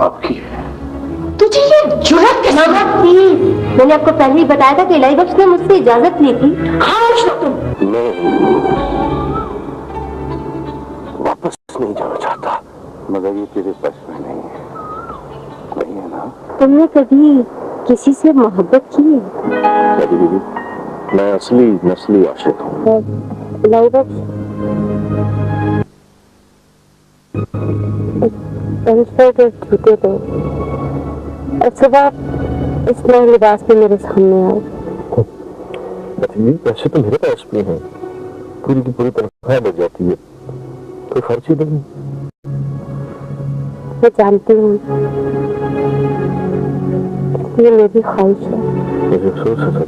आपकी है। तुझे ये जुर्रत कैसे? प्लीज, मैंने आपको पहले ही बताया था कि इलाही बख्श ने मुझसे इजाजत ली थी। खामोश हो तुम। मैं वापस नहीं जाना चाहता, मगर ये तेरे बस में नहीं है, नहीं है ना? तुमने कभी किसी से मोहब्बत की है? दीदी, मैं असली नस्ली आशिक हूँ। इलाही बख्श, छूटे थे और सुबह इस नए लिबास में मेरे सामने आए। वैसे तो मेरे पास भी है, पूरी की पूरी तनख्वाह लग जाती है, कोई खर्च ही नहीं। मैं जानती हूँ, ये मेरी ख्वाहिश है। मुझे अफसोस है सर,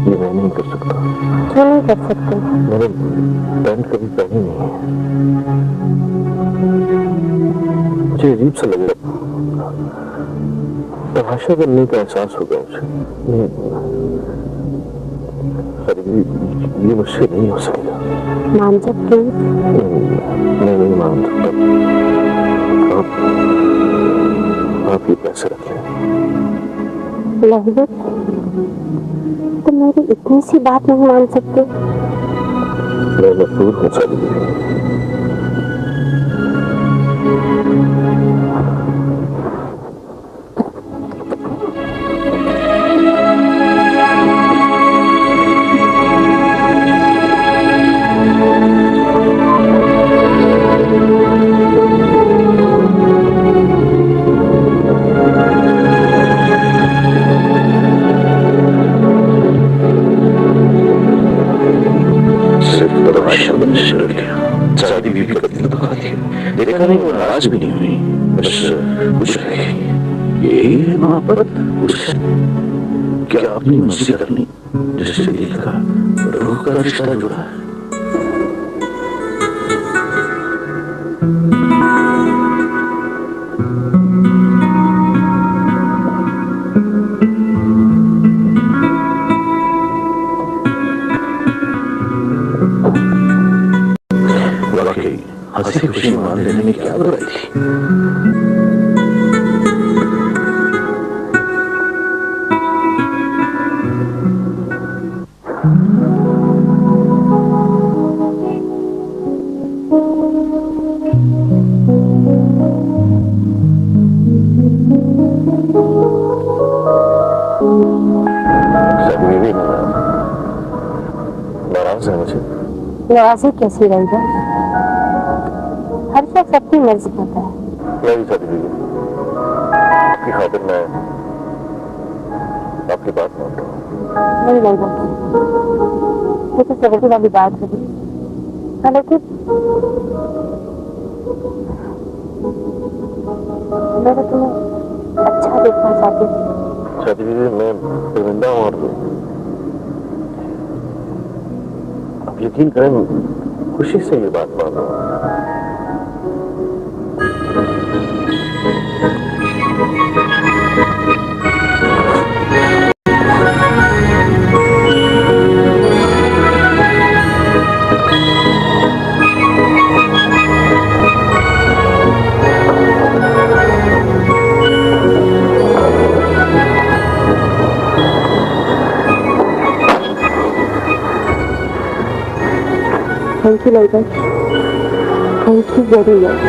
ये मैं नहीं कर सकता। क्यों नहीं कर सकते? मैंने पैंट कभी पहनी नहीं है, मुझे अजीब सा लग रहा, तमाशा करने का एहसास होगा मुझे। ये मुझसे नहीं हो सकेगा। मान सकते हैं? मैं नहीं मान सकता। आप ये पैसे रखें। इलाही बख्श, तुम मेरी इतनी सी बात नहीं मान सकते? मैं मजबूर हूँ साली। शादी बीवी का दिल दुखा दिया, देखा नहीं वो नाराज भी नहीं हुई, बस खुश रही। यही मोहब्बत, क्या अपनी मर्जी करनी, जिससे दिल का रूह का रिश्ता जुड़ा है। हंसी खुशी मान लेने में क्या बुराई थी? नाराज है मुझे। नाराजी कैसी रहेगा? हर शख्स अपनी मर्जी करता है। नहीं साथी दीदी, आपकी खातिर मैं आपकी बात मानता हूँ। नहीं रहेगा, ये तो जरूरी वाली बात है। लेकिन मैं तो तुम्हें अच्छा देखना चाहती हूँ। साथी दीदी, मैं शर्मिंदा हूँ और आप यकीन करें, खुशी से ये बात मान रहा हूँ। Thank you, Laika. Thank you very much.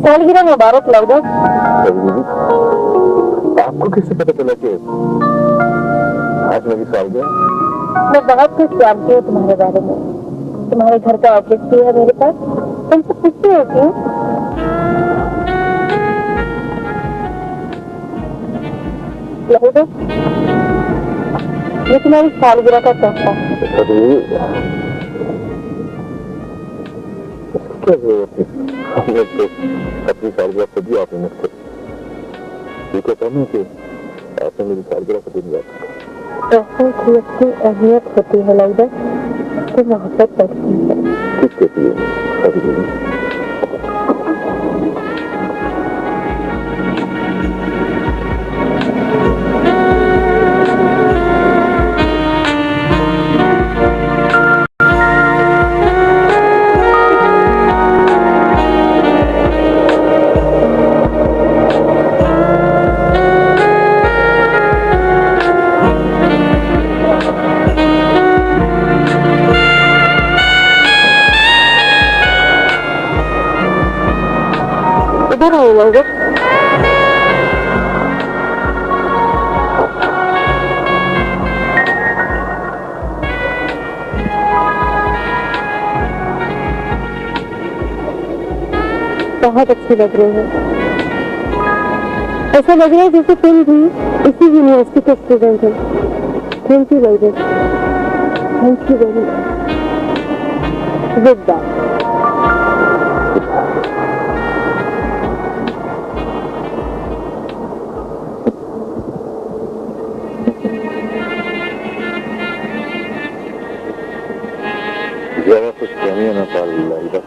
सालगिरह मुबारक लाइबा। आपको कैसे पता चला कि आज मेरी सालगिरह? मैं बहुत कुछ जानती हूँ तुम्हारे बारे में। तुम्हारे घर का ऑफिस भी है मेरे पास, तुमसे पूछती होती हूँ। लाइबा, ये तुम्हारी सालगिरह का तोहफा है। क्या जरूरत है? हमने तो अपनी सालगिरह खुद ही आपने नक्शे ये कहता हूँ कि आपने मेरी सालगिरह का दिन याद रखा। तोहफों की अपनी अहमियत होती है लाइबा, तो मोहब्बत बढ़ती है। कुछ कहती है इधर आओ लाइबा। बहुत अच्छी लग रही है। ऐसा लग रहा है जैसे तुम भी इसी यूनिवर्सिटी के स्टूडेंट हो। Thank you Laiba, thank you very much. Good bye. ज्यादा कुछ कमियां ना पाल लाइबा।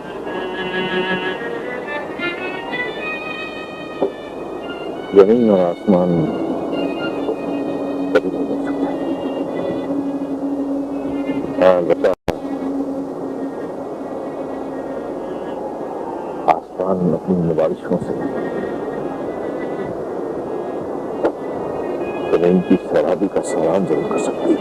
जमीन और आसमान कभी नहीं मिल सकते। हाँ बता, आसमान अपनी निवारिशों से जमीन की सराबी का सलाम जरूर कर सकती है।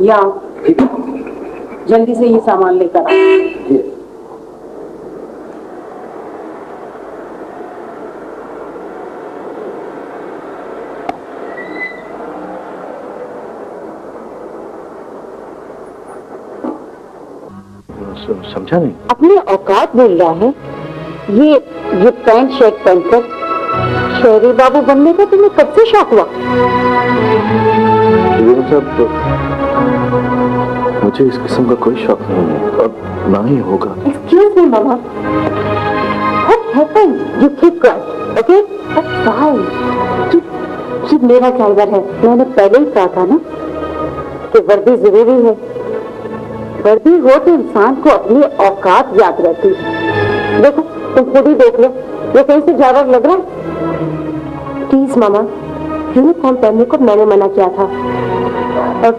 या जल्दी से ये सामान लेकर आओ। समझा नहीं। अपनी औकात भूल रहा है। ये पैंट शर्ट पहनकर शहरी बाबू बनने का तुम्हें कब से शौक हुआ? ये मतलब मुझे इस किस्म का कोई शौक नहीं है और ना ही होगा। Excuse me, Mama. What happened? You keep quiet, okay? That's fine. ये मेरा ड्राइवर है। मैंने पहले ही कहा था ना कि वर्दी जरूरी है। वर्दी हो तो इंसान को अपनी औकात याद रहती है। देखो, तुम खुद ही देख लो, ये कहीं से ड्राइवर लग रहा है? प्लीज मामा, यूनिफॉर्म पहनने को मैंने मना किया था और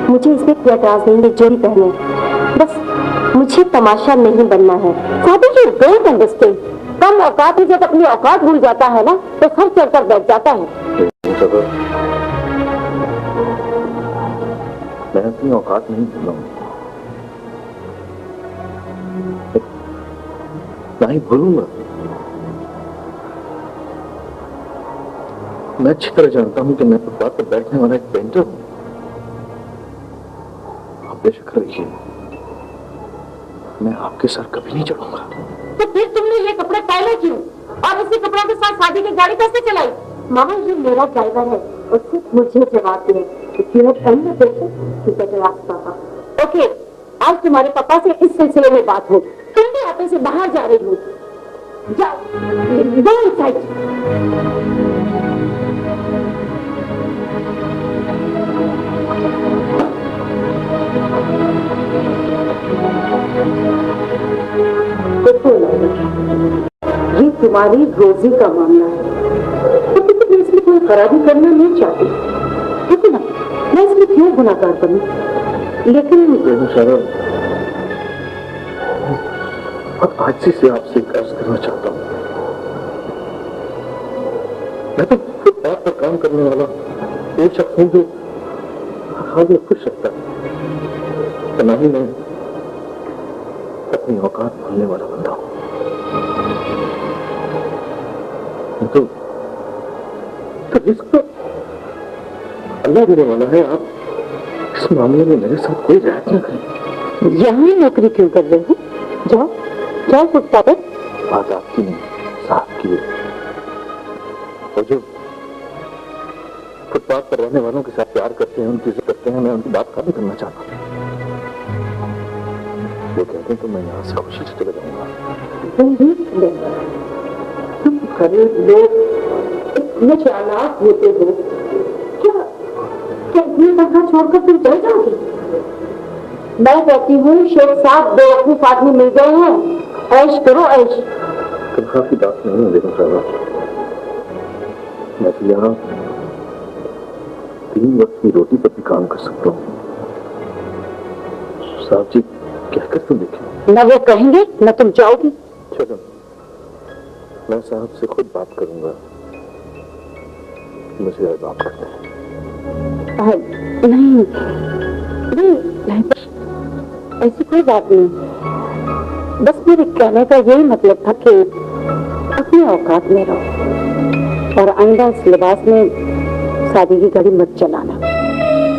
मुझे इसमें कोई एतराज नहीं है जो भी पहने। बस मुझे तमाशा नहीं बनना है। शादी की डोंट अंडरस्टैंड। कम औकात में जब अपनी औकात भूल जाता है ना तो सर चढ़कर बैठ जाता है। मैं अपनी औकात नहीं भूला हूँ, ना ही भूलूंगा। मैं अच्छी तरह जानता हूँ कि मैं फुटपाथ पर बैठने वाला एक पेंटर हूँ। आप बेशक रहिए, मैं आपके सर कभी नहीं चढ़ूंगा। तो फिर तुमने ये कपड़े पहले क्यों और इसी कपड़ों के साथ शादी की गाड़ी कैसे चलाई? मामा, ये मेरा ड्राइवर है, उससे मुझे जवाब दे। ओके, आज तुम्हारे पापा से इस सिलसिले में बात हो। तुम भी ऑफिस से बाहर जा रही हो। जाओ, राइट। देखो ये तुम्हारी रोजी का मामला है, तो मैं इसमें कोई खराबी करना नहीं चाहती, ठीक है ना? मैं इसमें क्यों गुनाहगार बनूं? लेकिन शरण, अब आज से आपसे एक अर्ज करना चाहता हूँ। मैं तो फुटपाथ पर काम करने वाला एक शख्स हूँ जो हाल में खुश रहता है, ना ही मैं अपनी औकात भूलने वाला बंदा हूँ। तो रिस्क तो अल्लाह देने वाला है। आप इस मामले में मेरे साथ कोई रियायत न करें। यहाँ नौकरी क्यों कर रहे हो? जाओ जाओ फुटपाथ पर। बात आपकी नहीं, साहब की है। और जो फुटपाथ पर रहने वालों के साथ प्यार करते हैं, उनकी इज्जत करते हैं, मैं उनकी बात खत्म करना चाहता हूँ। वो कहते हैं तो मैं यहाँ से खुशी से चले जाऊंगा। तुम गरीब लोग इतने चालाक होते हो, क्या क्या इतनी तनख्वाह छोड़कर तुम चले जाओगे? मैं कहती हूँ शेख साहब बेवकूफ आदमी मिल गए हैं, ऐश करो ऐश। तनख्वाह की बात नहीं है बेगम साहबा, मैं तो यहाँ 3 वक्त की रोटी पर भी काम कर सकता हूँ। साहब जी कहकर तो देखें। न वो कहेंगे न तुम जाओगी। चलो मैं साहब से खुद बात करूंगा, मुझे बात करते हैं। नहीं नहीं नहीं, ऐसी कोई बात नहीं। बस मेरे कहने का यही मतलब था कि अपनी औकात में रहो और आइंदा इस लिबास में शादी की गाड़ी मत चलाना,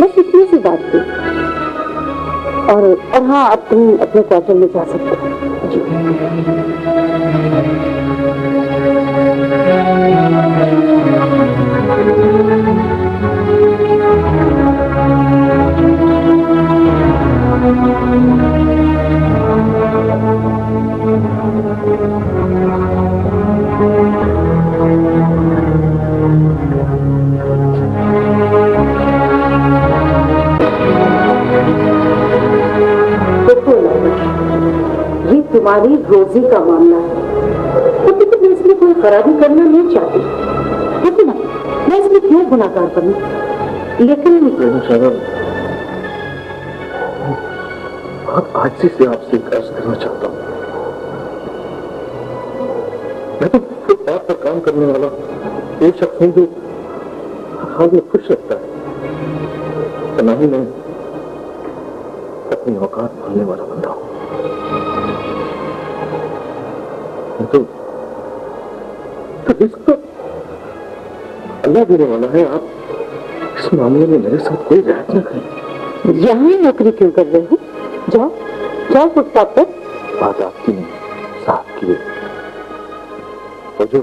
बस इतनी सी बात थी। और हाँ, अब तुम अपने क्वार्टर में जा सकते हो। जी। ये तुम्हारी रोजी का मामला है, तो मैं इसमें कोई खराबी करना नहीं चाहती, ठीक है ना? मैं इसमें क्यों गुनाहगार बनूं? लेकिन शरण, अब आज से आपसे एक अर्ज करना चाहता हूँ। मैं तो फुटपाथ पर काम करने वाला एक शख्स हूँ जो हाल में खुश रहता है, ना ही मैं अपनी औकात भूलने वाला बंदा हूँ। तो रिस्क तो अल्लाह देने वाला है। आप इस मामले में मेरे साथ कोई रियायत न करें। यहाँ नौकरी क्यों कर रहे हो? जाओ जाओ फुटपाथ पर। बात आपकी नहीं, साहब की है। और जो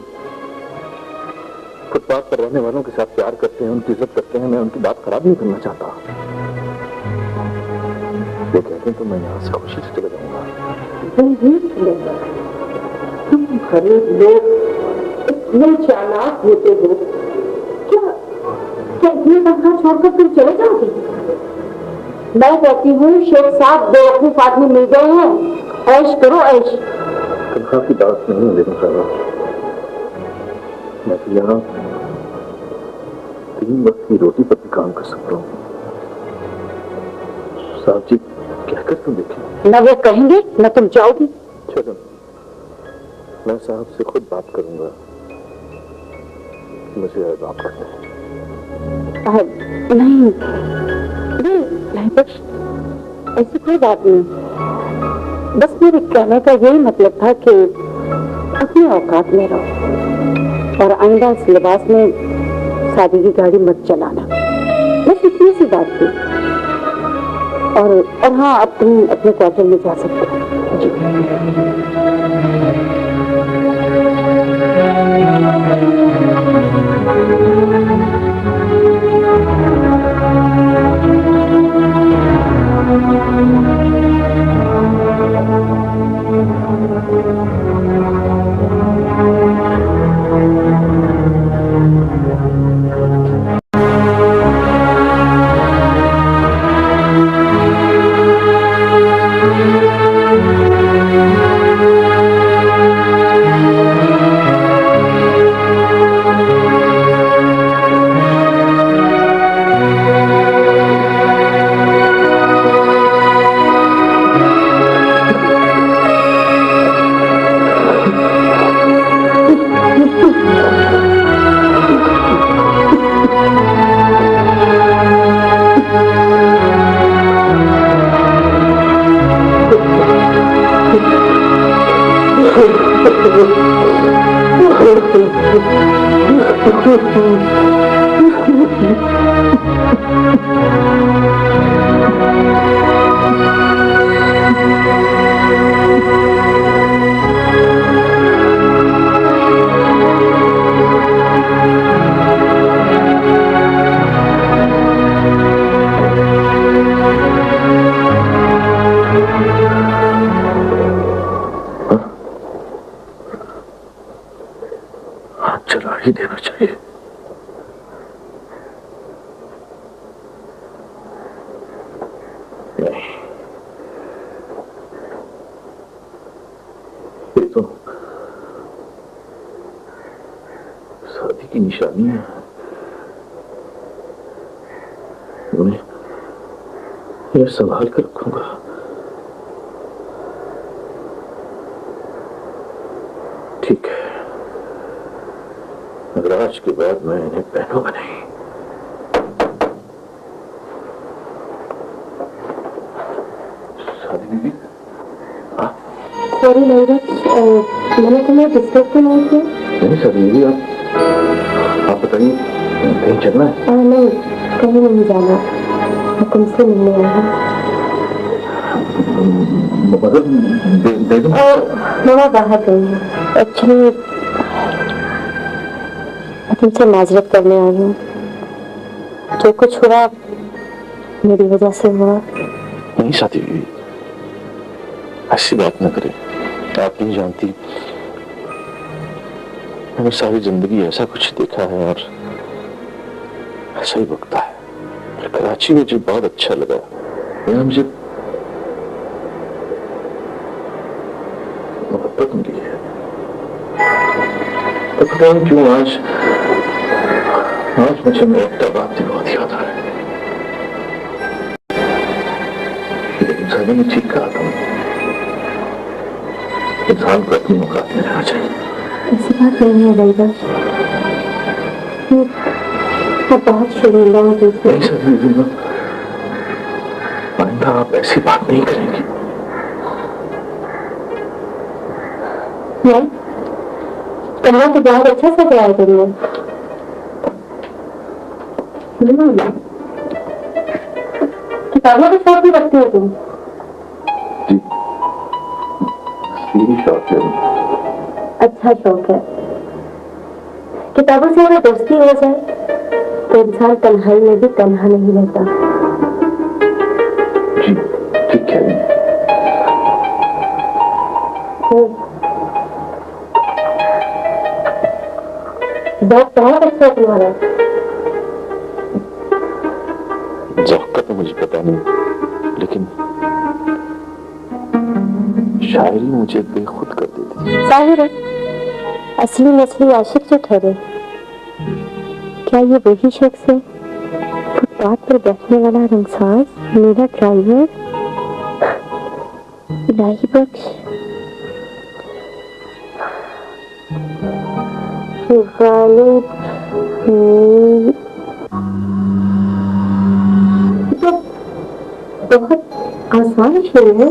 फुटपाथ पर रहने वालों के साथ प्यार करते हैं, उनकी इज्जत करते हैं, मैं उनकी बात खराब नहीं करना चाहता। वो कहते हैं तो मैं यहाँ से खुशी से चले जाऊंगा। तुम गरीब लोग इतने चालाक होते हो, क्या क्या इतनी तनख्वाह छोड़कर तुम चले जाओगे? मैं कहती हूँ शेख साहब बेवकूफ आदमी मिल गए हैं, ऐश करो ऐश। तनख्वाह की बात नहीं है बेगम साहबा, मैं तो यहाँ 3 वक्त की रोटी पर भी काम कर सकता हूँ। साहब जी कहकर तो देखें। न वो कहेंगे न तुम जाओगी। चलो मैं साहब से खुद बात करूंगा, मुझे बात करते हैं। नहीं नहीं नहीं, बस ऐसी कोई बात नहीं। बस मेरे कहने का यही मतलब था कि अपनी औकात में रहो और आइंदा इस लिबास में शादी की गाड़ी मत चलाना, बस इतनी सी बात थी। और हाँ, अब तुम अपने क्वार्टर में जा सकते हो। जी। चला ही देना चाहिए। नहीं, ये तो शादी की निशानी है। उन्हें यह संभाल कर रखूंगा। ठीक है, मगर आज के बाद मैं इन्हें पहनूंगा नहीं। शादी बीबी, सॉरी नीरज, मैंने तुम्हें डिस्टर्ब तो नहीं किया? नहीं शादी बीबी, आप बताइए, कहीं चलना है? नहीं, कहीं नहीं जाना, मैं तुमसे मिलने आया हूँ। दे दूं? मैं बाहर गई हूँ। एक्चुअली मैं तुमसे माजरत करने आई हूँ। जो कुछ हुआ मेरी वजह से हुआ। नहीं शादी बीबी, ऐसी बात न करें। आप नहीं जानती, मैंने सारी जिंदगी ऐसा कुछ देखा है और ऐसा ही बकता है। कराची मुझे बहुत अच्छा लगा। यहाँ मुझे मोहब्बत मिली है। तो पता नहीं क्यों आज मुझे मेरी एक बात की बहुत याद आ रहा है। लेकिन साहब ने ठीक कहा था, इंसान को अपनी औकात में रहना चाहिए। ऐसी बात नहीं है रईबा, मैं बहुत शर्मिंदा हूँ तुमसे। नहीं सर, आइंदा आप ऐसी बात नहीं करेंगी। नहीं, कमरा तो बहुत अच्छा सजाया है तुमने। किताबों के साथ भी रखते हो तुम? जी, यही शौक है। अच्छा शौक है। किताबों से अगर दोस्ती हो जाए तो इंसान तन्हाई में भी तन्हा नहीं रहता। जी ठीक है। बहुत अच्छा है तुम्हारा। ज़ौक़ का तो मुझे पता नहीं, लेकिन शायरी मुझे बेखुद कर देती है। जाहिर है, असली नस्ली आशिक जो ठहरे, क्या ये वही शख्स है फुटपाथ पर बैठने वाला रंगसाज, मेरा ड्राइवर? इलाही बख्श, बहुत आसान शेर है।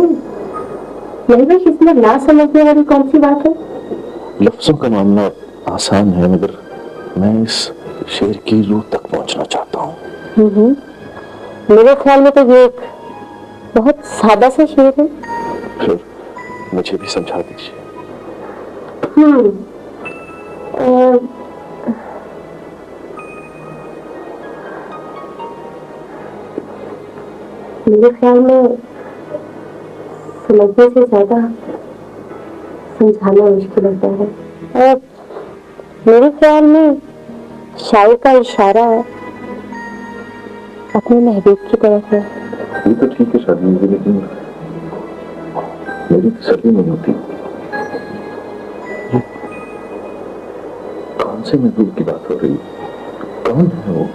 नहीं बस इसमें ना समझने वाली कौन सी बात है? लफ्जों का मामला आसान है, मगर मैं इस शेर की रूह तक पहुंचना चाहता हूँ। मेरे ख्याल में तो ये एक बहुत सादा सा शेर है। फिर मुझे भी समझा दीजिए। मेरे ख्याल में समझने से ज्यादा समझाना मुश्किल होता है। और मेरे ख्याल में शायर का इशारा अपने महबूब की तरफ है। ये तो ठीक है शादी में, लेकिन मेरी तसल्ली नहीं होती। कौन से महबूब की बात हो रही? कौन है वो?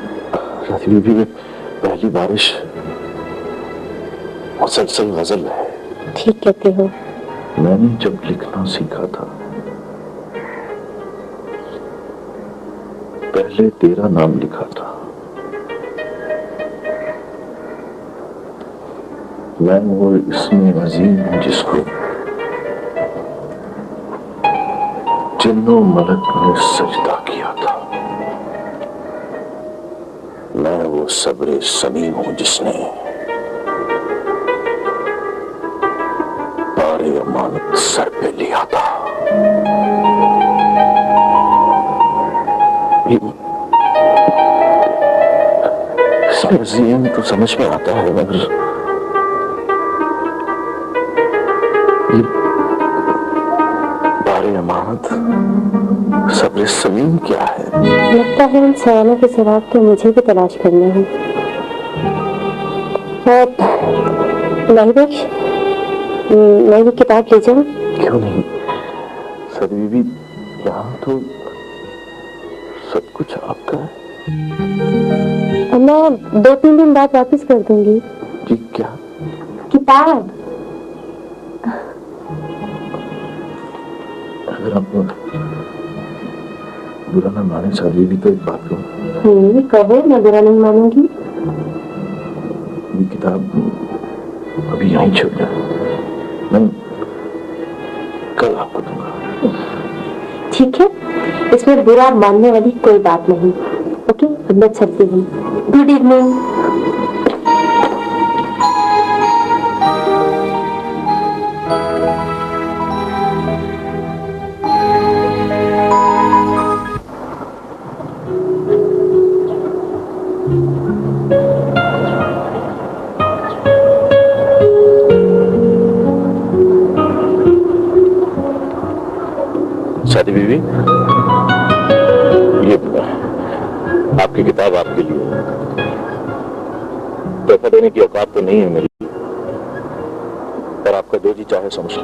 शादी बीबी में पहली बारिश मुसलसल गजल है। ठीक कहते हो। मैंने जब लिखना सीखा था, पहले तेरा नाम लिखा था। मैं वो इसमें अजीम हूं जिसको जिन्नो मलक ने सजदा किया था। मैं वो सब्रे समीम हूं जिसने बारे अमानत सर पे लिया था। इसमें ज़ियन तो समझ में आता है, मगर ये बारे अमानत सब्र समीम क्या है? लगता है इन सवालों के जवाब तो मुझे भी तलाश करना है। नहीं बख्श, मैं भी किताब ले जाऊं? क्यों नहीं सदी बीबी, यहाँ तो सब कुछ आपका है। और मैं 2-3 दिन बाद वापस कर दूंगी। जी क्या? किताब। अगर आप बुरा ना माने सदी बीबी तो एक बात कहूँ। कहो, मैं बुरा नहीं मानूंगी। ये किताब अभी यहीं छोड़ जाए, मैं कल आपको दूंगा। ठीक है, इसमें बुरा मानने वाली कोई बात नहीं। ओके, अब मैं चलती हूँ। Good evening. शादी बीवी, ये आपकी किताब आपके लिए। तोहफा देने की औकात तो नहीं है मेरी, पर आपका जो जी चाहे समझ लो।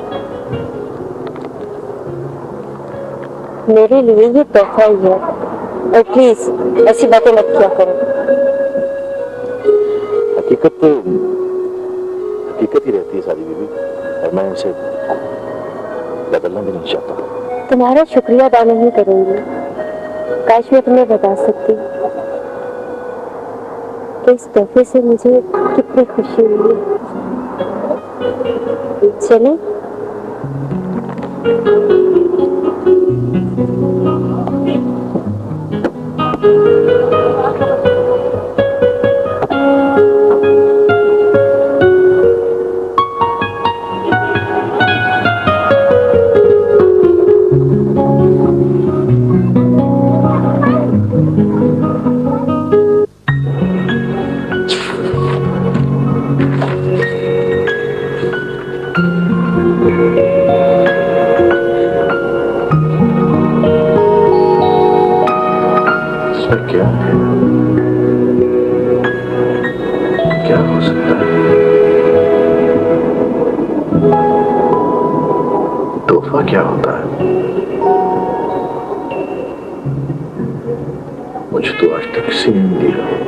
मेरे लिए ये तोहफा ही है, और प्लीज ऐसी बातें मत किया करो। हकीकत तो हकीकत ही रहती है शादी बीवी, और मैं इसे बदलना भी नहीं चाहता। तुम्हारा शुक्रिया अदा नहीं करूंगी। काश मैं तुम्हें बता सकती कि इस तोहफे से मुझे कितनी खुशी हुई। चले? क्या है? क्या हो सकता है? तोहफा क्या होता है? मुझे तो आज तक किसी ने नहीं दिया।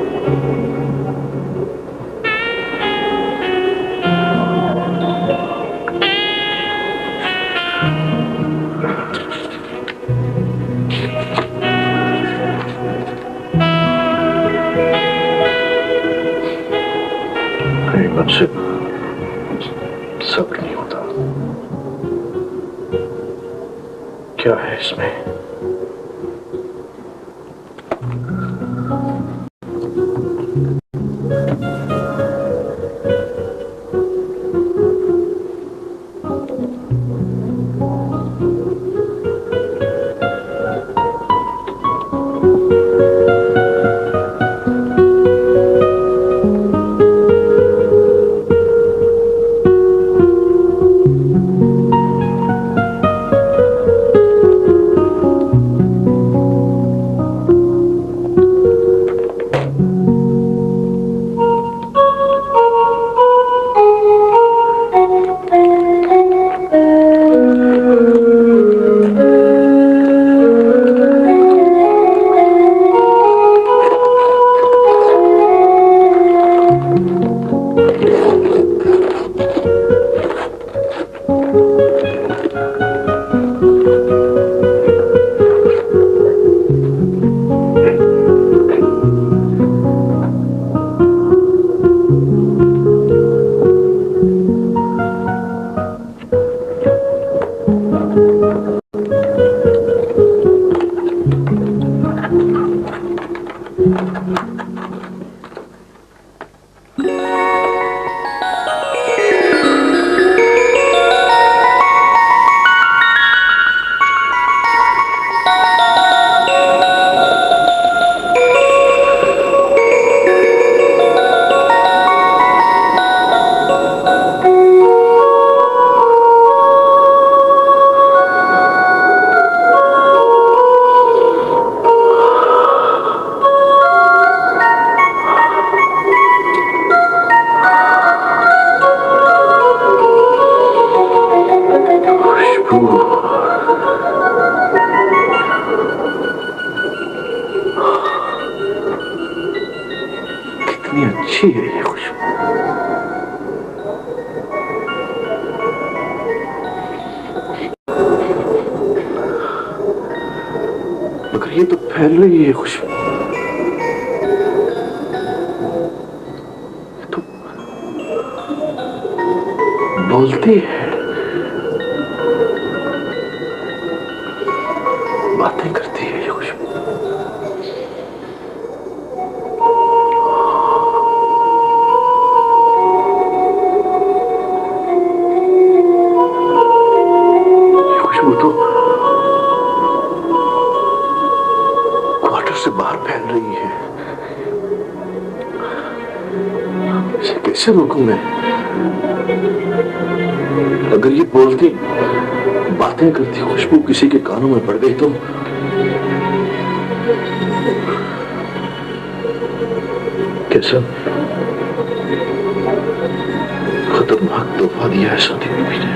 मुझसे सब्र नहीं होता। क्या है इसमें? कितनी अच्छी है ये खुशबू। मगर ये तो फैल रही है खुशबू। ये तो बोलती है, बातें करती है ये खुशबू। तो क्वार्टर से बाहर फैल रही है। इसे कैसे रोकूं मैं? अगर ये बोलती, बातें करती खुशबू किसी के कानों में पड़ गई तो कैसा खतरनाक तोहफा दिया है शादी बीबी ने।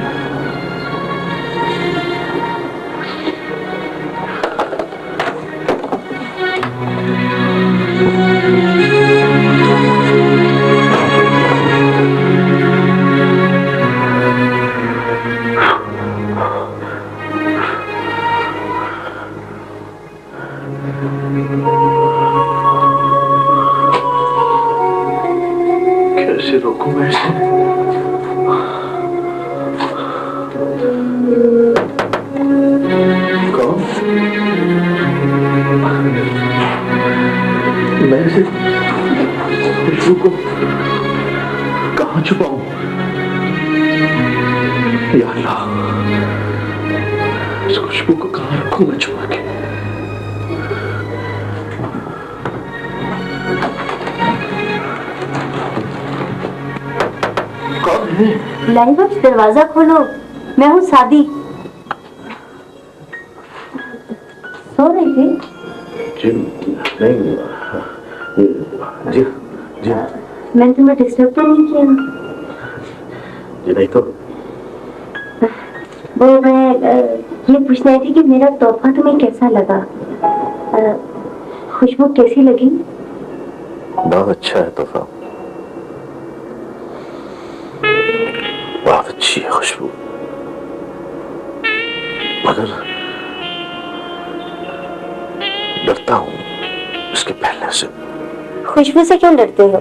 कैसे रोकूं मैं इसे? कौन? मैं इसे खुशबू को कहां छुपाऊं? या अल्लाह, इस खुशबू को कहां रखूं मैं छुपा के? कौन है? लाइबा, दरवाजा खोलो, मैं हूँ सादी। सो रही थी? जी नहीं, जी जी मैंने तुम्हें डिस्टर्ब तो नहीं किया? जी नहीं तो वो मैं ये पूछना थी कि मेरा तोहफा तुम्हें कैसा लगा? खुशबू कैसी लगी? बहुत अच्छा है तोहफा, बहुत अच्छी है खुशबू। मगर डरता हूं इसके फैलने से। खुशबू से क्यों डरते हो?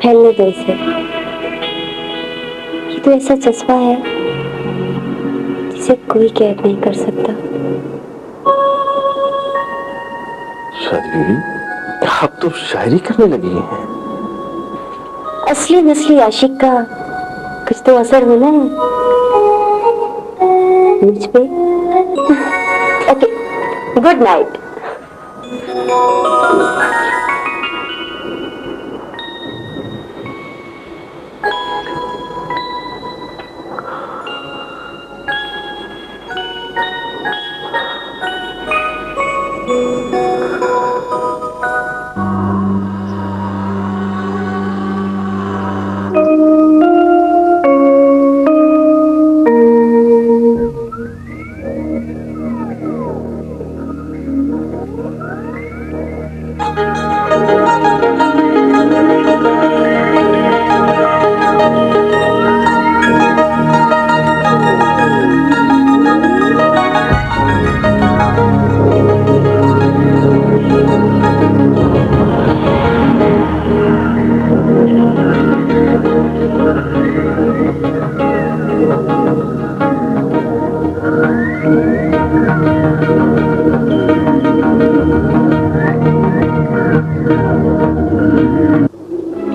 फैलने दो इसे। ये तो ऐसा चस्पा है जिसे कोई कैद नहीं कर सकता। शादी बीबी, आप तो शायरी करने लगी हैं। असली नस्ली आशिक का कुछ तो असर होना है मुझ पे। Okay, good night.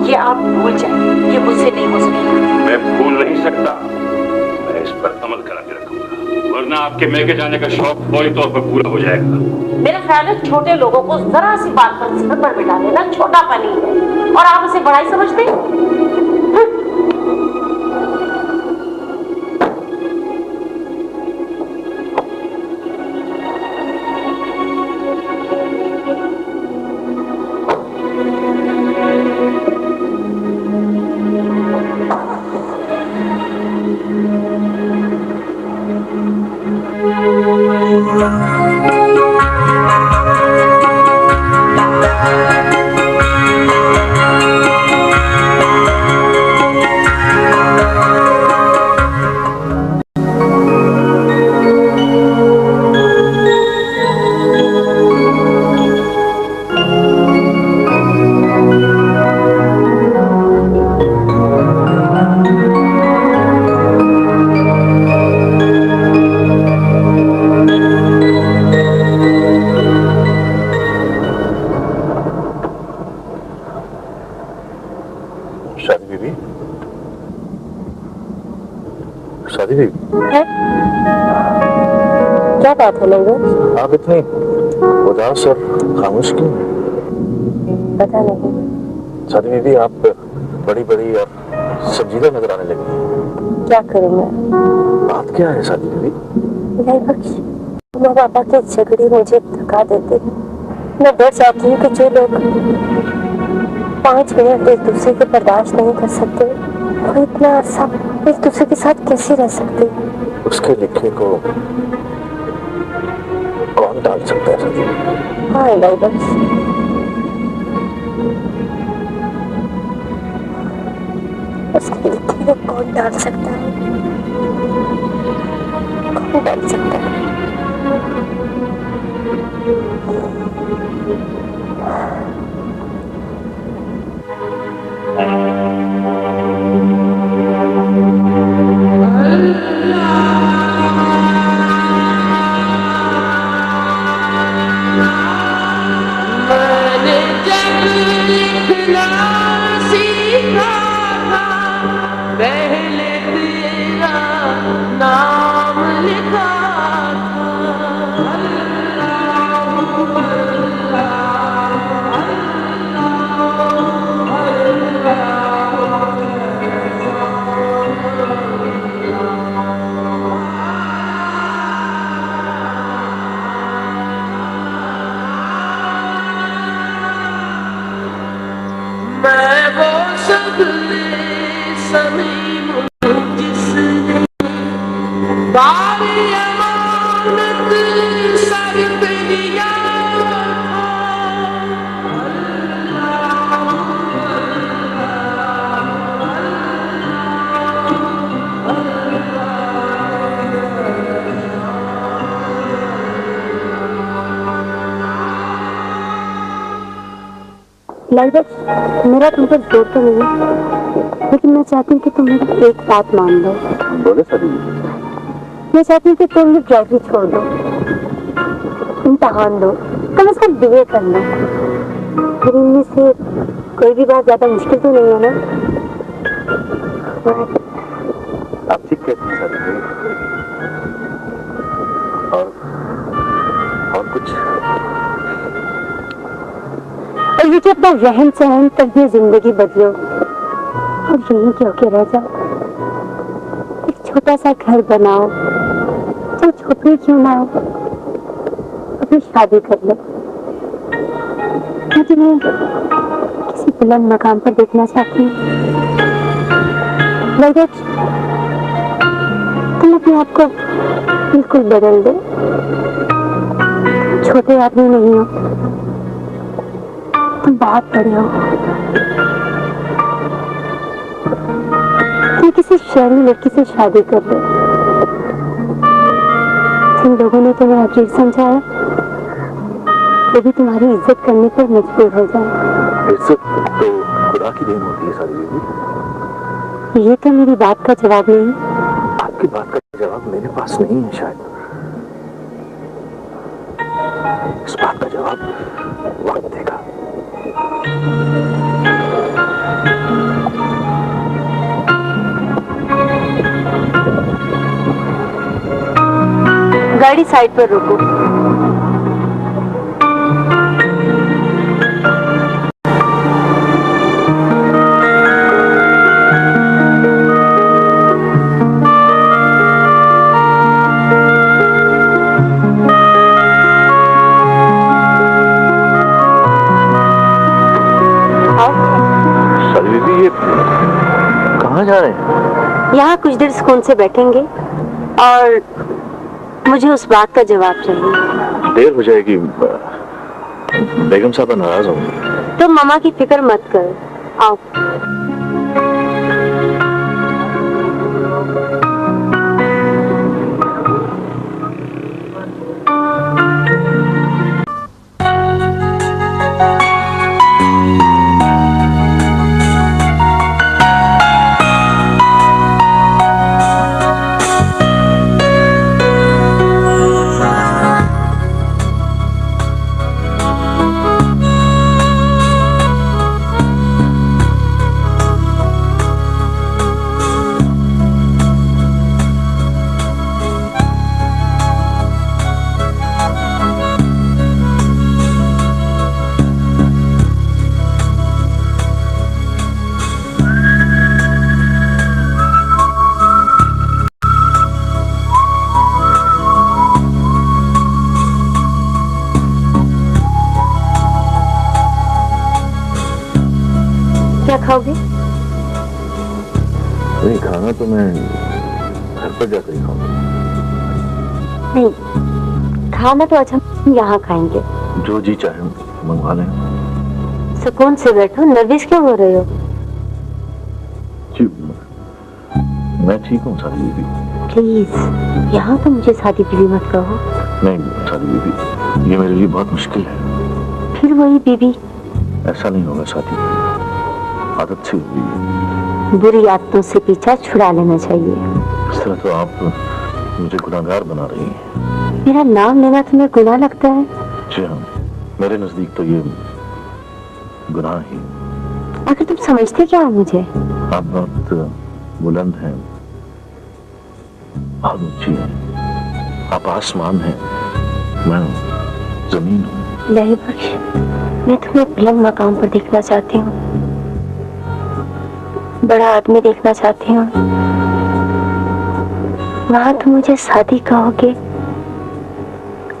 ये आप भूल जाए, ये मुझसे नहीं हो सकेगा। मैं भूल नहीं सकता, मैं इस पर अमल करा के रखूंगा, वरना वरना आपके मेके जाने का शौक फौरी तौर पर पूरा हो जाएगा। मेरा ख्याल है छोटे लोगों को जरा सी बात पर सिर पर बिठा देना छोटा पानी है और आप उसे बड़ाई समझते हैं। शादी बीबी है? क्या बात है लोगों? आप इतनी उदास और खामोश क्यों हैं? पता नहीं। शादी बीबी आप बड़ी बड़ी और संजीदा नजर आने लगी। क्या करूं मैं? बात क्या है शादी बीबी? नहीं बख्श, माँ पापा के झगड़े मुझे थका देते हैं। मैं डर जाती हूँ कि जो लोग 5 मिनट एक दूसरे को बर्दाश्त नहीं कर सकते वो इतना अरसा एक दूसरे के साथ कैसे रह सकते? उसके लिखे को कौन डाल सकता है शादी बीबी? हाँ नहीं बख्श, उसके लिखे को कौन डाल सकता है? कौन डाल सकता है? लगभग मेरा तुम पर जोर तो नहीं है, लेकिन मैं चाहती हूँ कि तुम मेरी एक बात मान लो। बोले शादी मैं चाहती हूँ कि तुम ये ड्राइवरी छोड़ दो, इम्तहान दो, कम से कम बीए कर लो। फिर इनमें से कोई भी बात ज्यादा मुश्किल तो नहीं है ना? आप ठीक कहती हैं शादी बीबी। और कुछ? और ये जो अपना रहन सहन करके जिंदगी बदलो और यहीं क्यों के रह जाओ। एक छोटा सा घर बनाओ, चाहे छोटी क्यों ना हो, अपनी शादी कर लो। मैं तुम्हें किसी बुलंद मकाम पर देखना चाहती हूँ। तुम अपने आप को बिल्कुल बदल दो। छोटे आदमी नहीं हो, तुम बहुत बड़े हो। तुम किसी शहरी लड़की से शादी कर लो। जिन लोगों ने तुम्हें अजीब समझा है वो भी तुम्हारी इज्जत करने पर मजबूर हो जाए। इज्जत तो खुदा की देन होती है शादी बीबी। ये तो मेरी बात का जवाब नहीं। आपकी बात का जवाब मेरे पास नहीं है शायद। इस बात का जवाब वक्त देगा। गाड़ी साइड पर रोको। कहाँ जा रहे हैं? यहाँ कुछ देर सुकून से बैठेंगे और मुझे उस बात का जवाब चाहिए। देर हो जाएगी, बेगम साहब नाराज होंगे। तो मामा की फिक्र मत कर, आओ। क्या खाओगे? नहीं खाना तो मैं घर पर जाकर ही खाऊंगा। नहीं, खाना तो आज हम यहाँ खाएंगे। जो जी चाहे मंगवा लें। सुकून से बैठो, नर्वस क्यों हो रहे हो? जी मैं ठीक हूँ सादी बीबी। प्लीज यहाँ तो मुझे सादी बीबी मत कहो। नहीं सादी बीबी, ये मेरे लिए बहुत मुश्किल है। फिर वही बीबी। ऐसा नहीं होगा सादी, आदत से हुई है। बुरी आदतों से पीछा छुड़ा लेना चाहिए। इस तरह तो आप मुझे गुनाहगार बना रही हैं। मेरा नाम लेना तुम्हें गुनाह लगता है? जी हाँ, मेरे नजदीक तो ये गुनाह ही। आखिर तुम समझते क्या हो मुझे? आप बहुत बुलंद हैं, बहुत ऊंची हैं। आप आसमान हैं, मैं जमीन हूँ। नहीं बख्श, मैं तुम्हें बुलंद मकाम पर देखना चाहती हूँ, बड़ा आदमी देखना चाहती हूँ। वहां तुम मुझे शादी कहोगे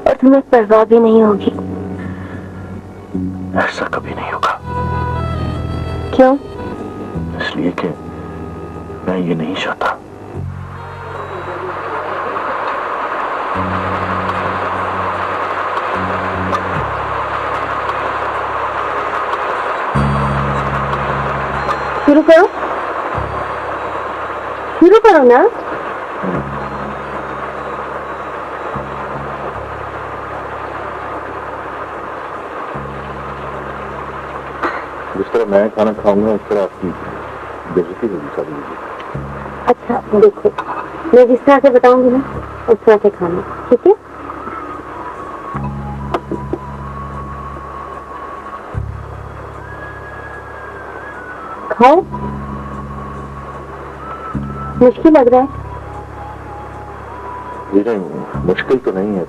और तुम्हें परवाह भी नहीं होगी। ऐसा कभी नहीं होगा। क्यों? इसलिए कि मैं ये नहीं चाहता। शुरू करो, शुरू करो ना। जिस तरह मैं खाना खाऊंगा उस तरह आपकी बेइज्जती होगी सारी। अच्छा देखो, मैं जिस तरह से बताऊंगी ना उस तरह से खाना, ठीक है? खाओ। मुश्किल लग रहा है? जी नहीं, मुश्किल तो नहीं है,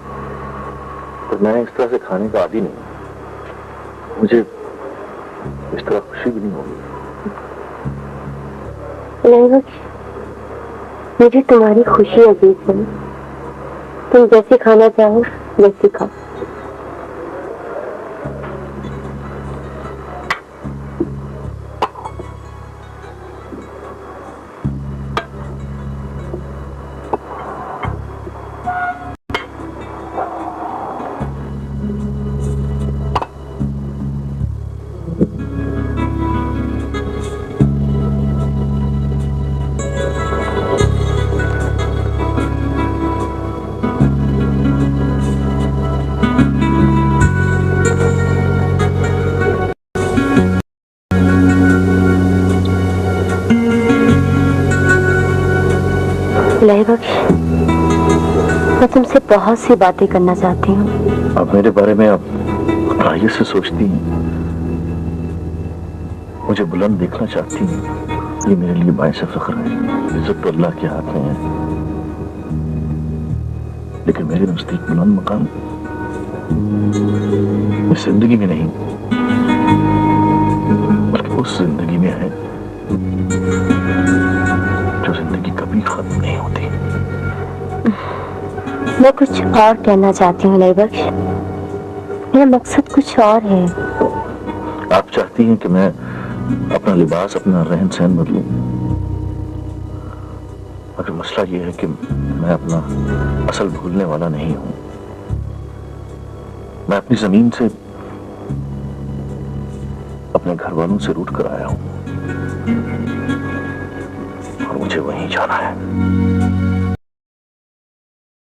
पर मैं इस तरह से खाने का आदी नहीं। मुझे इस तरह खुशी भी नहीं होगी। नहीं बख्श, मुझे तुम्हारी खुशी अजीब है। तुम जैसे खाना चाहो वैसे खाओ। लय बख्श, मैं तुमसे बहुत सी बातें करना चाहती हूँ। आप मेरे बारे में आप गहराई से सोचती हैं, मुझे बुलंद देखना चाहती हैं। ये मेरे लिए बाइस फख्र है। इज्जत तो अल्लाह के हाथ में है। लेकिन मेरे नजदीक बुलंद मकाम इस जिंदगी में नहीं, बल्कि उस जिंदगी में है जो जिंदगी कभी खत्म नहीं होती। मैं कुछ और कहना चाहती हूँ नईबख्श, मेरा मकसद कुछ और है। आप चाहती हैं कि मैं अपना लिबास, अपना रहन सहन बदलूं, मगर मसला यह है कि मैं अपना असल भूलने वाला नहीं हूं। मैं अपनी जमीन से, अपने घर वालों से रूठ कर आया हूं और मुझे वहीं जाना है।